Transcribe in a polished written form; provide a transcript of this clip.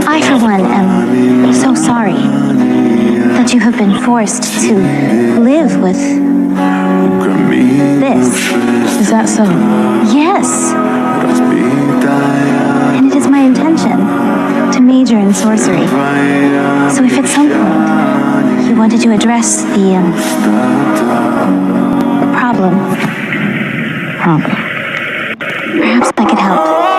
I, for one, am so sorry that you have been forced to live with this. Is that so? Yes. And it is my intention to major in sorcery. So if at some point you wanted to address the problem, perhaps I could help.